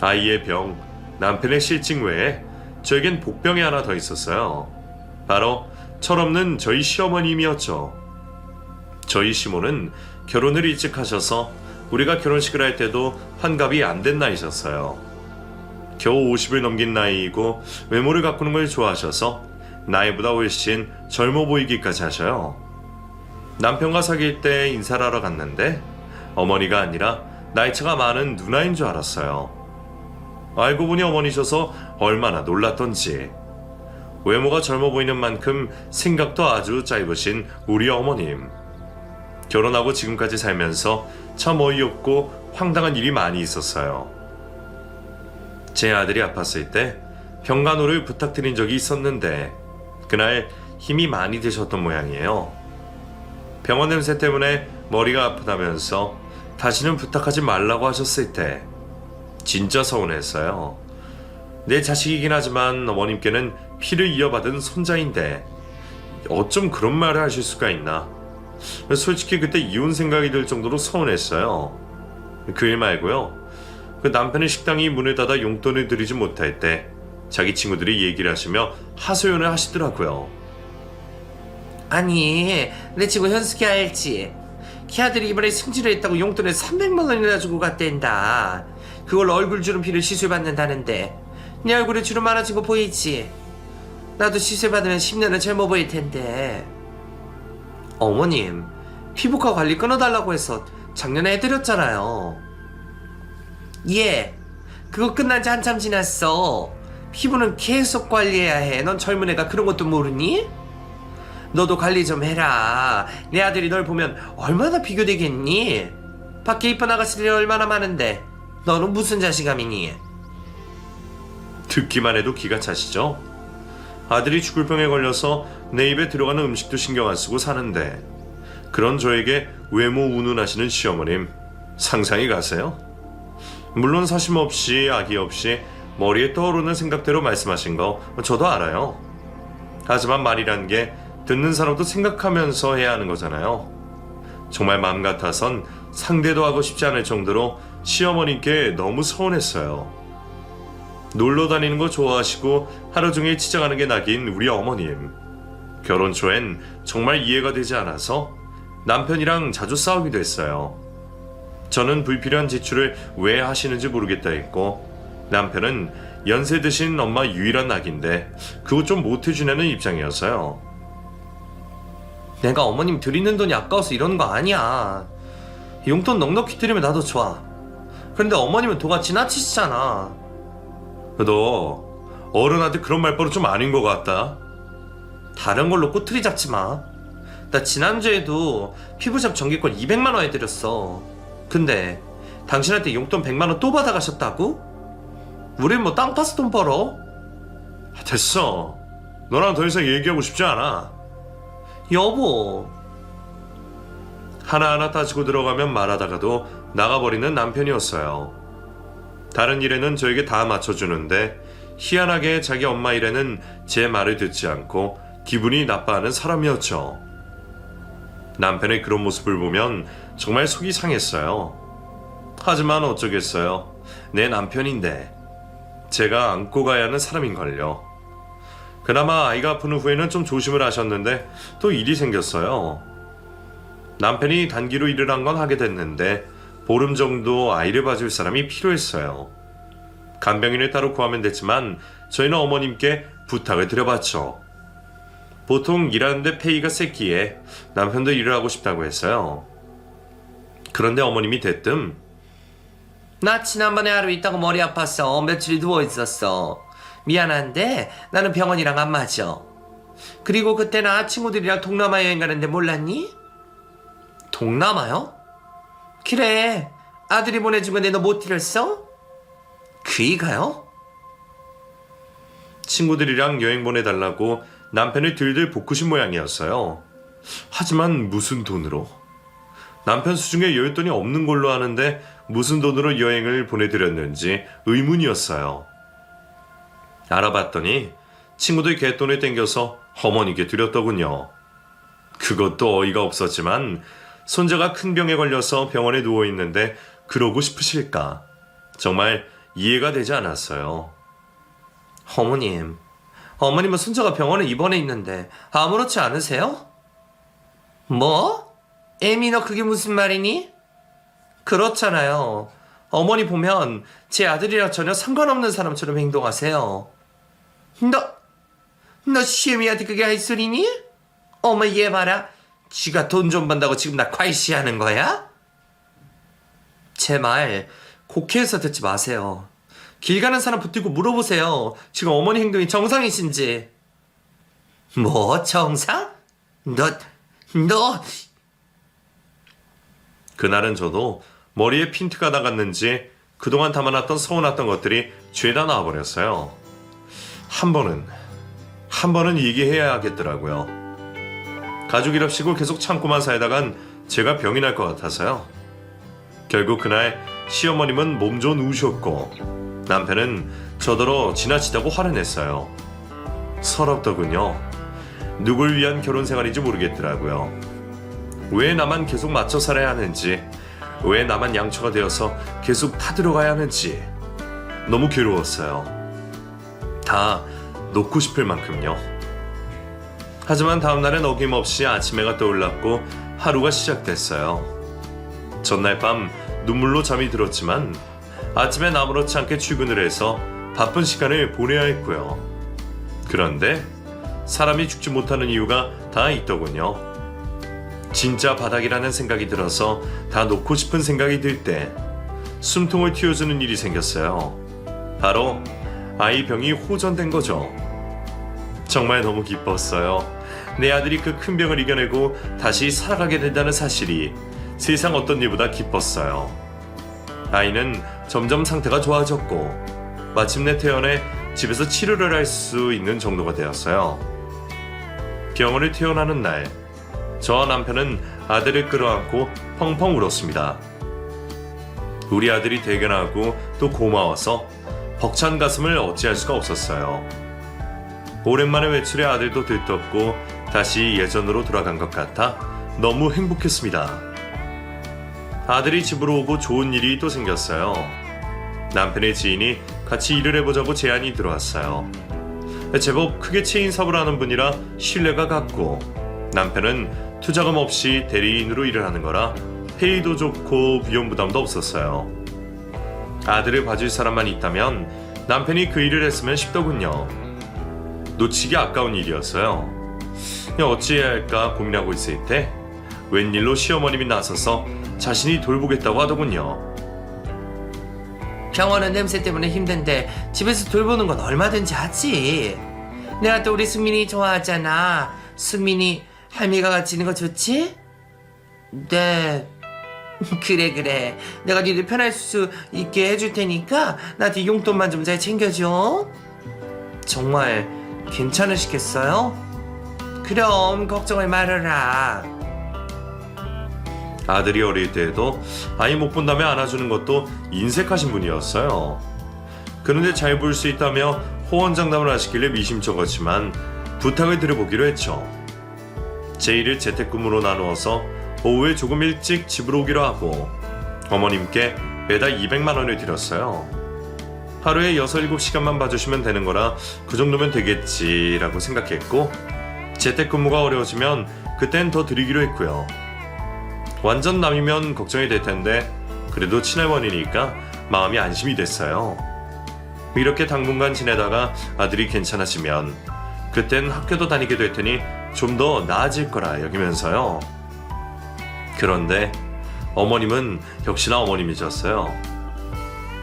아이의 병, 남편의 실직 외에 저에겐 복병이 하나 더 있었어요. 바로 철없는 저희 시어머님이었죠. 저희 시모는 결혼을 일찍 하셔서 우리가 결혼식을 할 때도 환갑이 안 된 나이셨어요. 겨우 50을 넘긴 나이이고 외모를 가꾸는 걸 좋아하셔서 나이보다 훨씬 젊어 보이기까지 하셔요. 남편과 사귈 때 인사를 하러 갔는데 어머니가 아니라 나이차가 많은 누나인 줄 알았어요. 알고 보니 어머니셔서 얼마나 놀랐던지. 외모가 젊어 보이는 만큼 생각도 아주 짧으신 우리 어머님. 결혼하고 지금까지 살면서 참 어이없고 황당한 일이 많이 있었어요. 제 아들이 아팠을 때 병간호를 부탁드린 적이 있었는데 그날 힘이 많이 드셨던 모양이에요. 병원 냄새 때문에 머리가 아프다면서 다시는 부탁하지 말라고 하셨을 때 진짜 서운했어요. 내 자식이긴 하지만 어머님께는 피를 이어받은 손자인데 어쩜 그런 말을 하실 수가 있나. 솔직히 그때 이혼 생각이 들 정도로 서운했어요. 그 일 말고요. 그 남편의 식당이 문을 닫아 용돈을 드리지 못할 때 자기 친구들이 얘기를 하시며 하소연을 하시더라고요. 아니, 내 친구 현숙이 알지? 걔아들이 이번에 승진을 했다고 용돈을 300만 원이나 주고 갔댄다. 그걸로 얼굴 주름피를 시술받는다는데 네 얼굴에 주름 많아진 거 보이지? 나도 시술받으면 10년은 젊어 보일 텐데. 어머님, 피부과 관리 끊어달라고 해서 작년에 해드렸잖아요. 예, 그거 끝난 지 한참 지났어. 피부는 계속 관리해야 해. 넌 젊은 애가 그런 것도 모르니? 너도 관리 좀 해라. 내 아들이 널 보면 얼마나 비교되겠니? 밖에 이쁜 아가씨들이 얼마나 많은데 너는 무슨 자신감이니? 듣기만 해도 기가 차시죠? 아들이 죽을 병에 걸려서 내 입에 들어가는 음식도 신경 안 쓰고 사는데 그런 저에게 외모 운운하시는 시어머님 상상이 가세요? 물론 사심 없이 악의 없이 머리에 떠오르는 생각대로 말씀하신 거 저도 알아요. 하지만 말이란 게 듣는 사람도 생각하면서 해야 하는 거잖아요. 정말 마음 같아선 상대도 하고 싶지 않을 정도로 시어머님께 너무 서운했어요. 놀러 다니는 거 좋아하시고 하루 종일 치장하는 게 낙인 우리 어머님. 결혼 초엔 정말 이해가 되지 않아서 남편이랑 자주 싸우기도 했어요. 저는 불필요한 지출을 왜 하시는지 모르겠다 했고 남편은 연세 드신 엄마 유일한 낙인데 그거 좀 못해주려는 입장이었어요. 내가 어머님 드리는 돈이 아까워서 이러는 거 아니야. 용돈 넉넉히 드리면 나도 좋아. 그런데 어머님은 도가 지나치시잖아. 너 어른한테 그런 말버릇 좀 아닌 것 같다. 다른 걸로 꼬투리 잡지 마. 나 지난주에도 피부샵 정기권 200만 원 해드렸어. 근데 당신한테 용돈 100만 원 또 받아가셨다고? 우린 뭐 땅 파서 돈 벌어? 됐어. 너랑 더 이상 얘기하고 싶지 않아. 여보. 하나하나 따지고 들어가면 말하다가도 나가버리는 남편이었어요. 다른 일에는 저에게 다 맞춰주는데 희한하게 자기 엄마 일에는 제 말을 듣지 않고 기분이 나빠하는 사람이었죠. 남편의 그런 모습을 보면 정말 속이 상했어요. 하지만 어쩌겠어요. 내 남편인데 제가 안고 가야 하는 사람인걸요. 그나마 아이가 아픈 후에는 좀 조심을 하셨는데 또 일이 생겼어요. 남편이 단기로 일을 한 건 하게 됐는데 보름 정도 아이를 봐줄 사람이 필요했어요. 간병인을 따로 구하면 됐지만 저희는 어머님께 부탁을 드려봤죠. 보통 일하는데 페이가 셌기에 남편도 일을 하고 싶다고 했어요. 그런데 어머님이 대뜸 나 지난번에 하루 있다가 머리 아팠어. 며칠 누워있었어. 미안한데 나는 병원이랑 안 맞아. 그리고 그때 나 친구들이랑 동남아 여행 가는데 몰랐니? 동남아요? 그래. 아들이 보내준 건데 너 못 들었어? 그이가요? 친구들이랑 여행 보내달라고 남편을 들들 볶으신 모양이었어요. 하지만 무슨 돈으로? 남편 수중에 여윳돈이 없는 걸로 아는데 무슨 돈으로 여행을 보내드렸는지 의문이었어요. 알아봤더니 친구들 갯돈을 땡겨서 어머니께 드렸더군요. 그것도 어이가 없었지만 손자가 큰 병에 걸려서 병원에 누워있는데 그러고 싶으실까? 정말 이해가 되지 않았어요. 어머님은 손자가 병원에 입원해 있는데 아무렇지 않으세요? 뭐? 애미 너 그게 무슨 말이니? 그렇잖아요. 어머니 보면 제 아들이랑 전혀 상관없는 사람처럼 행동하세요. 너 시애미한테 그게 할 소리니? 어머 얘 봐라. 쥐가 돈 좀 번다고 지금 나 콸시하는 거야? 제 말 곡해해서 듣지 마세요. 길 가는 사람 붙들고 물어보세요. 지금 어머니 행동이 정상이신지. 뭐 정상? 너 그날은 저도 머리에 핀트가 나갔는지 그동안 담아놨던 서운했던 것들이 죄다 나와버렸어요. 한 번은 얘기해야 하겠더라고요. 가족이랍시고 계속 참고만 살다간 제가 병이 날 것 같아서요. 결국 그날 시어머님은 몸 좋은 우셨고 남편은 저더러 지나치다고 화를 냈어요. 서럽더군요. 누굴 위한 결혼 생활인지 모르겠더라고요. 왜 나만 계속 맞춰 살아야 하는지, 왜 나만 양처가 되어서 계속 타들어가야 하는지 너무 괴로웠어요. 다 놓고 싶을 만큼요. 하지만 다음날엔 어김없이 아침해가 떠올랐고 하루가 시작됐어요. 전날 밤 눈물로 잠이 들었지만 아침엔 아무렇지 않게 출근을 해서 바쁜 시간을 보내야 했고요. 그런데 사람이 죽지 못하는 이유가 다 있더군요. 진짜 바닥이라는 생각이 들어서 다 놓고 싶은 생각이 들 때 숨통을 틔워주는 일이 생겼어요. 바로 아이 병이 호전된 거죠. 정말 너무 기뻤어요. 내 아들이 그 큰 병을 이겨내고 다시 살아가게 된다는 사실이 세상 어떤 일보다 기뻤어요. 아이는 점점 상태가 좋아졌고 마침내 퇴원해 집에서 치료를 할 수 있는 정도가 되었어요. 병원을 퇴원하는 날, 저와 남편은 아들을 끌어안고 펑펑 울었습니다. 우리 아들이 대견하고 또 고마워서 벅찬 가슴을 어찌할 수가 없었어요. 오랜만에 외출해 아들도 들떴고 다시 예전으로 돌아간 것 같아 너무 행복했습니다. 아들이 집으로 오고 좋은 일이 또 생겼어요. 남편의 지인이 같이 일을 해보자고 제안이 들어왔어요. 제법 크게 체인 사업을 하는 분이라 신뢰가 갔고 남편은 투자금 없이 대리인으로 일을 하는 거라 페이도 좋고 위험 부담도 없었어요. 아들을 봐줄 사람만 있다면 남편이 그 일을 했으면 싶더군요. 놓치기 아까운 일이었어요. 어찌해야 할까 고민하고 있을 때 웬일로 시어머님이 나서서 자신이 돌보겠다고 하더군요. 병원은 냄새 때문에 힘든데 집에서 돌보는 건 얼마든지 하지. 내가 또 우리 승민이 좋아하잖아. 승민이 할미가 같이 있는 거 좋지? 네. 그래. 내가 니들 편할 수 있게 해줄 테니까 나한테 용돈만 좀 잘 챙겨줘. 정말 괜찮으시겠어요? 그럼 걱정을 말아라. 아들이 어릴 때에도 아이 못 본다며 안아주는 것도 인색하신 분이었어요. 그런데 잘 볼 수 있다며 호언장담을 하시길래 미심쩍었지만 부탁을 드려보기로 했죠. 제 일을 재택근무로 나누어서 오후에 조금 일찍 집으로 오기로 하고 어머님께 매달 200만 원을 드렸어요. 하루에 6, 7시간만 봐주시면 되는 거라 그 정도면 되겠지라고 생각했고 재택근무가 어려워지면 그땐 더 드리기로 했고요. 완전 남이면 걱정이 될 텐데 그래도 친할머니니까 마음이 안심이 됐어요. 이렇게 당분간 지내다가 아들이 괜찮아지면 그땐 학교도 다니게 될 테니 좀 더 나아질 거라 여기면서요. 그런데 어머님은 역시나 어머님이셨어요.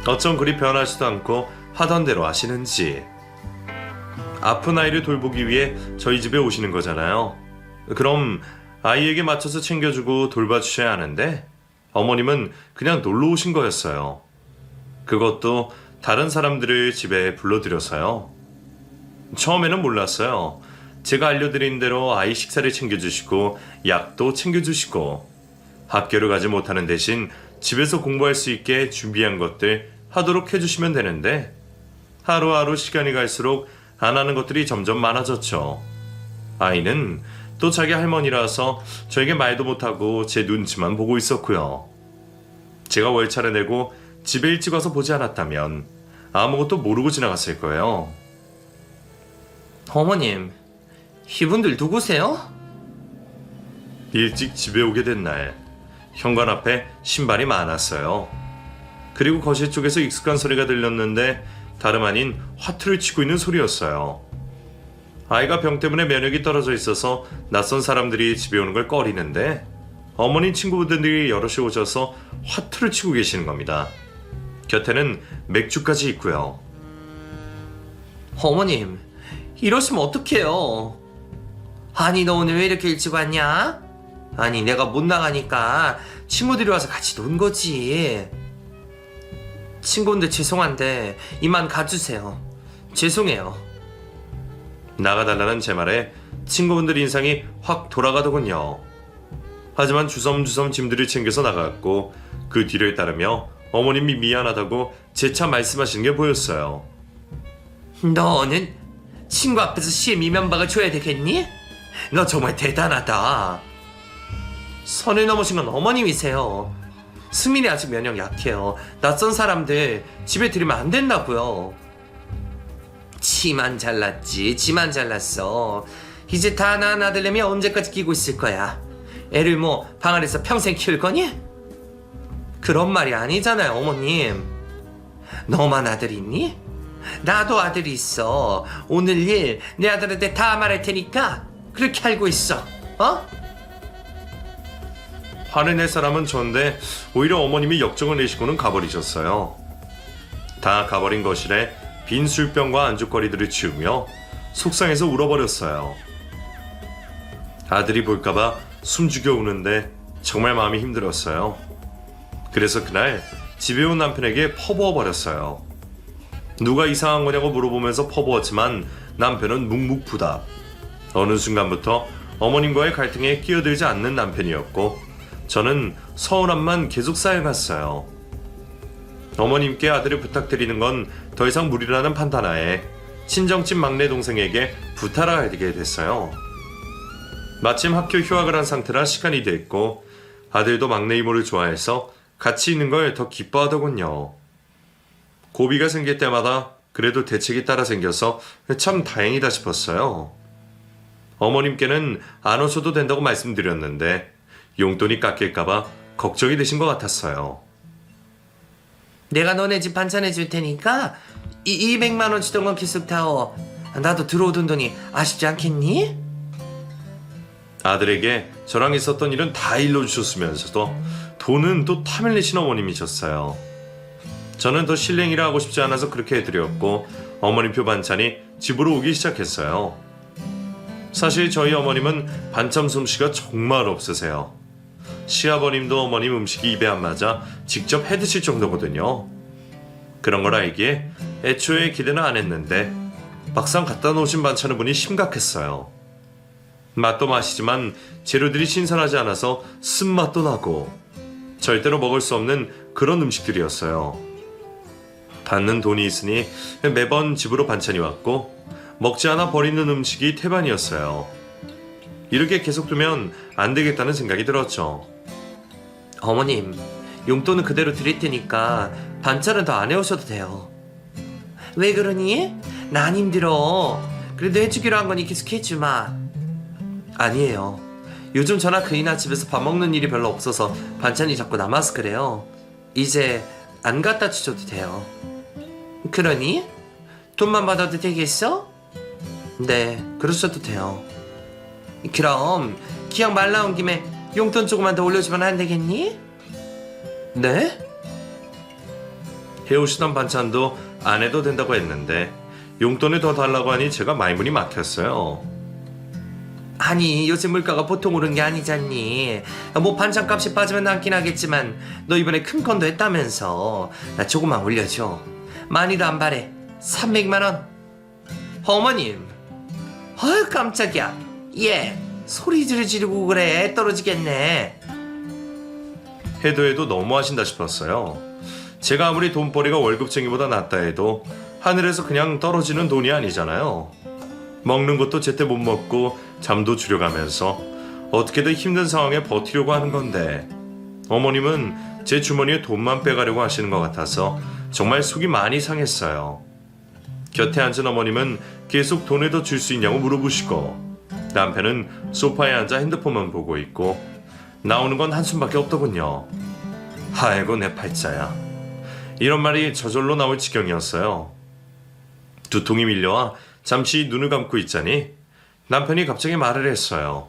어쩜 그리 변하지도 않고 하던 대로 하시는지. 아픈 아이를 돌보기 위해 저희 집에 오시는 거잖아요. 그럼 아이에게 맞춰서 챙겨주고 돌봐주셔야 하는데 어머님은 그냥 놀러 오신 거였어요. 그것도 다른 사람들을 집에 불러들여서요. 처음에는 몰랐어요. 제가 알려드린 대로 아이 식사를 챙겨주시고 약도 챙겨주시고 학교를 가지 못하는 대신 집에서 공부할 수 있게 준비한 것들 하도록 해주시면 되는데 하루하루 시간이 갈수록 안 하는 것들이 점점 많아졌죠. 아이는 또 자기 할머니라서 저에게 말도 못하고 제 눈치만 보고 있었고요. 제가 월차를 내고 집에 일찍 와서 보지 않았다면 아무것도 모르고 지나갔을 거예요. 어머님, 이분들 누구세요? 일찍 집에 오게 된 날 현관 앞에 신발이 많았어요. 그리고 거실 쪽에서 익숙한 소리가 들렸는데 다름 아닌 화투를 치고 있는 소리였어요. 아이가 병 때문에 면역이 떨어져 있어서 낯선 사람들이 집에 오는 걸 꺼리는데 어머니 친구분들이 여럿이 오셔서 화투를 치고 계시는 겁니다. 곁에는 맥주까지 있고요. 어머님, 이러시면 어떡해요? 아니, 너 오늘 왜 이렇게 일찍 왔냐? 아니, 내가 못 나가니까 친구들이 와서 같이 논 거지. 친구분들 죄송한데 이만 가주세요. 죄송해요. 나가달라는 제 말에 친구분들 인상이 확 돌아가더군요. 하지만 주섬주섬 짐들을 챙겨서 나갔고 그 뒤를 따르며 어머님이 미안하다고 재차 말씀하시는 게 보였어요. 너는 친구 앞에서 시엠 면박을 줘야 되겠니? 너 정말 대단하다. 선을 넘으신 건 어머님이세요. 승민이 아직 면역 약해요. 낯선 사람들 집에 들이면 안 된다고요. 지만 잘났지, 지만 잘났어. 이제 다 낳은 아들내미 언제까지 끼고 있을 거야? 애를 뭐 방 안에서 평생 키울 거니? 그런 말이 아니잖아요, 어머님. 너만 아들 있니? 나도 아들이 있어. 오늘 일 내 아들한테 다 말할 테니까 그렇게 알고 있어. 어? 화를 낼 사람은 저인데 오히려 어머님이 역정을 내시고는 가버리셨어요. 다 가버린 거실에 빈 술병과 안주거리들을 치우며 속상해서 울어버렸어요. 아들이 볼까봐 숨죽여 우는데 정말 마음이 힘들었어요. 그래서 그날 집에 온 남편에게 퍼부어버렸어요. 누가 이상한 거냐고 물어보면서 퍼부었지만 남편은 묵묵부답. 어느 순간부터 어머님과의 갈등에 끼어들지 않는 남편이었고 저는 서운함만 계속 쌓여갔어요. 어머님께 아들을 부탁드리는 건 더 이상 무리라는 판단하에 친정집 막내 동생에게 부탁을 하게 됐어요. 마침 학교 휴학을 한 상태라 시간이 됐고 아들도 막내 이모를 좋아해서 같이 있는 걸 더 기뻐하더군요. 고비가 생길 때마다 그래도 대책이 따라 생겨서 참 다행이다 싶었어요. 어머님께는 안 오셔도 된다고 말씀드렸는데 용돈이 깎일까봐 걱정이 되신 것 같았어요. 내가 너네 집 반찬해 줄 테니까 200만 원 주던 건 계속 타오. 나도 들어오던 돈이 아쉽지 않겠니? 아들에게 저랑 있었던 일은 다 일러주셨으면서도 돈은 또 탐을 내신 어머님이셨어요. 저는 더 실랭이라 하고 싶지 않아서 그렇게 해드렸고 어머님표 반찬이 집으로 오기 시작했어요. 사실 저희 어머님은 반찬 솜씨가 정말 없으세요. 시아버님도 어머님 음식이 입에 안 맞아 직접 해드실 정도거든요. 그런 걸 알기에 애초에 기대는 안 했는데 막상 갖다 놓으신 반찬을 보니 심각했어요. 맛도 맛이지만 재료들이 신선하지 않아서 쓴맛도 나고 절대로 먹을 수 없는 그런 음식들이었어요. 받는 돈이 있으니 매번 집으로 반찬이 왔고 먹지 않아 버리는 음식이 태반이었어요. 이렇게 계속 두면 안 되겠다는 생각이 들었죠. 어머님, 용돈은 그대로 드릴 테니까 반찬은 더 안 해오셔도 돼요. 왜 그러니? 난 힘들어. 그래도 해주기로 한 거니 계속 해주마. 아니에요. 요즘 저나 그이나 집에서 밥 먹는 일이 별로 없어서 반찬이 자꾸 남아서 그래요. 이제 안 갖다 주셔도 돼요. 그러니? 돈만 받아도 되겠어? 네, 그러셔도 돼요. 그럼 기왕 말 나온 김에 용돈 조금만 더 올려주면 안 되겠니? 네? 해오시던 반찬도 안 해도 된다고 했는데 용돈을 더 달라고 하니 제가 말문이 막혔어요. 아니, 요즘 물가가 보통 오른 게 아니잖니. 뭐 반찬값이 빠지면 남긴 하겠지만 너 이번에 큰 건도 했다면서. 나 조금만 올려줘. 많이도 안 바래. 300만 원. 어머님. 아유, 깜짝이야. 얘 소리 지르고 그래. 떨어지겠네. 해도 너무 하신다 싶었어요. 제가 아무리 돈벌이가 월급쟁이보다 낫다 해도 하늘에서 그냥 떨어지는 돈이 아니잖아요. 먹는 것도 제때 못 먹고 잠도 줄여가면서 어떻게든 힘든 상황에 버티려고 하는 건데 어머님은 제 주머니에 돈만 빼가려고 하시는 것 같아서 정말 속이 많이 상했어요. 곁에 앉은 어머님은 계속 돈을 더 줄 수 있냐고 물어보시고 남편은 소파에 앉아 핸드폰만 보고 있고 나오는 건 한숨밖에 없더군요. 아이고 내 팔자야. 이런 말이 저절로 나올 지경이었어요. 두통이 밀려와 잠시 눈을 감고 있자니 남편이 갑자기 말을 했어요.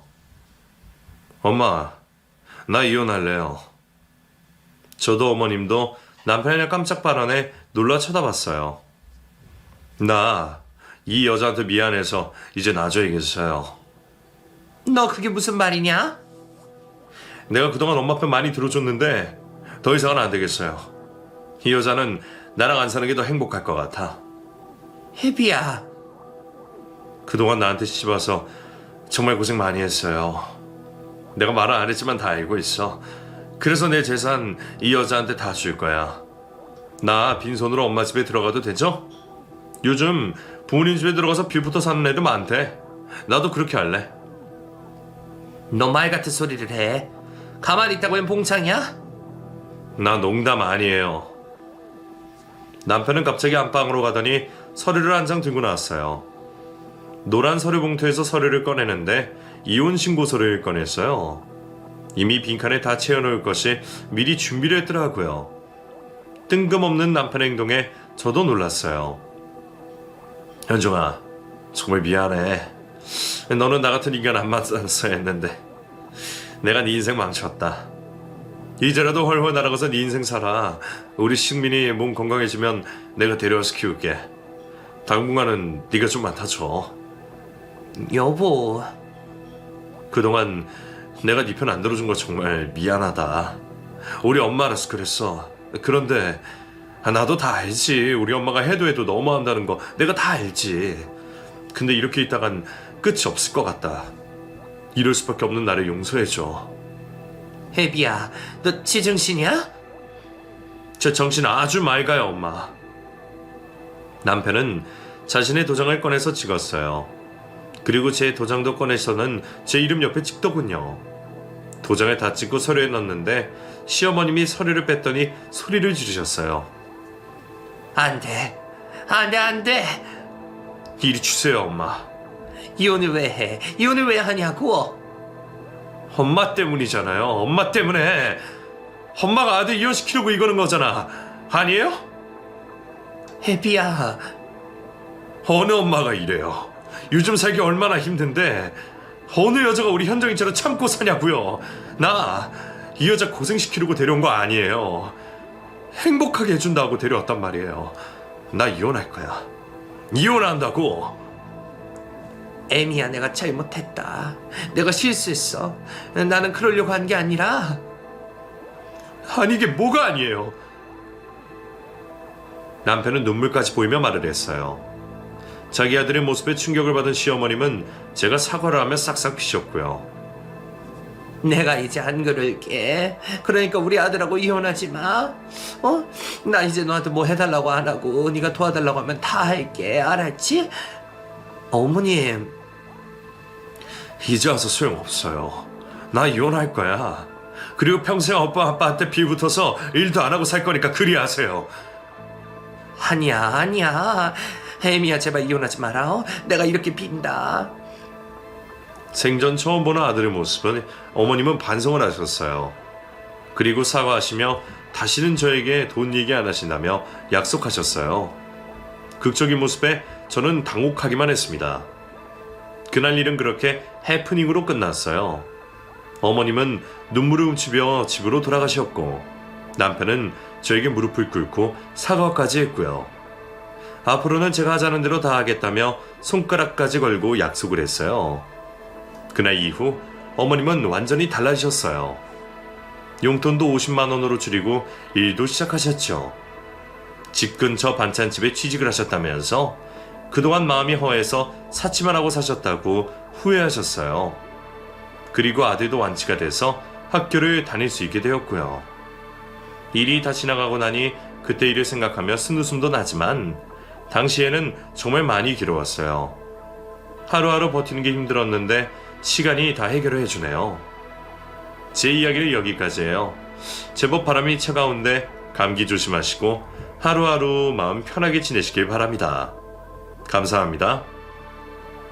엄마, 나 이혼할래요. 저도 어머님도 남편의 깜짝 발언에 놀라 쳐다봤어요. 나 이 여자한테 미안해서 이제 놔줘야겠어요. 너 그게 무슨 말이냐? 내가 그동안 엄마 편 많이 들어줬는데 더 이상은 안 되겠어요. 이 여자는 나랑 안 사는 게 더 행복할 것 같아. 혜비야. 그동안 나한테 시집와서 정말 고생 많이 했어요. 내가 말은 안 했지만 다 알고 있어. 그래서 내 재산 이 여자한테 다 줄 거야. 나 빈손으로 엄마 집에 들어가도 되죠? 요즘 부모님 집에 들어가서 뷰부터 사는 애들 많대. 나도 그렇게 할래. 너 말 같은 소리를 해. 가만히 있다고 웬 봉창이야? 나 농담 아니에요. 남편은 갑자기 안방으로 가더니 서류를 한 장 들고 나왔어요. 노란 서류 봉투에서 서류를 꺼내는데 이혼 신고서를 꺼냈어요. 이미 빈칸에 다 채워놓을 것이 미리 준비를 했더라고요. 뜬금없는 남편의 행동에 저도 놀랐어요. 현종아, 정말 미안해. 너는 나 같은 인간 안 만났어야 했는데 내가 네 인생 망쳤다. 이제라도 헐헐 날아가서 네 인생 살아. 우리 식민이 몸 건강해지면 내가 데려와서 키울게. 당분간은 네가 좀 맡아줘. 여보. 그동안 내가 네 편 안 들어준 거 정말 미안하다. 우리 엄마라서 그랬어. 그런데 나도 다 알지. 우리 엄마가 해도 너무한다는 거 내가 다 알지. 근데 이렇게 있다간 끝이 없을 것 같다. 이럴 수밖에 없는 나를 용서해줘. 혜비야, 너 제정신이야? 제 정신 아주 맑아요, 엄마. 남편은 자신의 도장을 꺼내서 찍었어요. 그리고 제 도장도 꺼내서는 제 이름 옆에 찍더군요. 도장을 다 찍고 서류에 넣었는데 시어머님이 서류를 뺐더니 소리를 지르셨어요. 안 돼. 안 돼, 안 돼. 이리 주세요, 엄마. 이혼을 왜 해? 이혼을 왜 하냐고? 엄마 때문이잖아요. 엄마 때문에. 엄마가 아들 이혼시키려고 이러는 거잖아. 아니에요? 혜비야. 어느 엄마가 이래요. 요즘 살기 얼마나 힘든데 어느 여자가 우리 현정이처럼 참고 사냐고요. 나 이 여자 고생시키려고 데려온 거 아니에요. 행복하게 해준다고 데려왔단 말이에요. 나 이혼할 거야. 이혼한다고. 에미야, 내가 잘못했다. 내가 실수했어. 나는 그러려고 한 게 아니라. 아니 이게 뭐가 아니에요. 남편은 눈물까지 보이며 말을 했어요. 자기 아들의 모습에 충격을 받은 시어머님은 제가 사과를 하며 싹싹 피셨고요. 내가 이제 안 그럴게. 그러니까 우리 아들하고 이혼하지 마. 나 이제 너한테 뭐 해달라고 안 하고 네가 도와달라고 하면 다 할게. 알았지? 어머님. 이제 와서 소용없어요. 나 이혼할 거야. 그리고 평생 오빠 아빠한테 빌붙어서 일도 안 하고 살 거니까 그리 하세요. 아니야. 혜미야, 제발 이혼하지 마라. 내가 이렇게 빈다. 생전 처음 보는 아들의 모습은 어머님은 반성을 하셨어요. 그리고 사과하시며 다시는 저에게 돈 얘기 안 하신다며 약속하셨어요. 극적인 모습에 저는 당혹하기만 했습니다. 그날 일은 그렇게 해프닝으로 끝났어요. 어머님은 눈물을 훔치며 집으로 돌아가셨고 남편은 저에게 무릎을 꿇고 사과까지 했고요. 앞으로는 제가 하자는 대로 다 하겠다며 손가락까지 걸고 약속을 했어요. 그날 이후 어머님은 완전히 달라지셨어요. 용돈도 50만 원으로 줄이고 일도 시작하셨죠. 집 근처 반찬집에 취직을 하셨다면서 그동안 마음이 허해서 사치만 하고 사셨다고 후회하셨어요. 그리고 아들도 완치가 돼서 학교를 다닐 수 있게 되었고요. 일이 다 지나가고 나니 그때 일을 생각하며 쓴웃음도 나지만 당시에는 정말 많이 괴로웠어요. 하루하루 버티는 게 힘들었는데 시간이 다 해결을 해주네요. 제 이야기는 여기까지예요. 제법 바람이 차가운데 감기 조심하시고 하루하루 마음 편하게 지내시길 바랍니다. 감사합니다.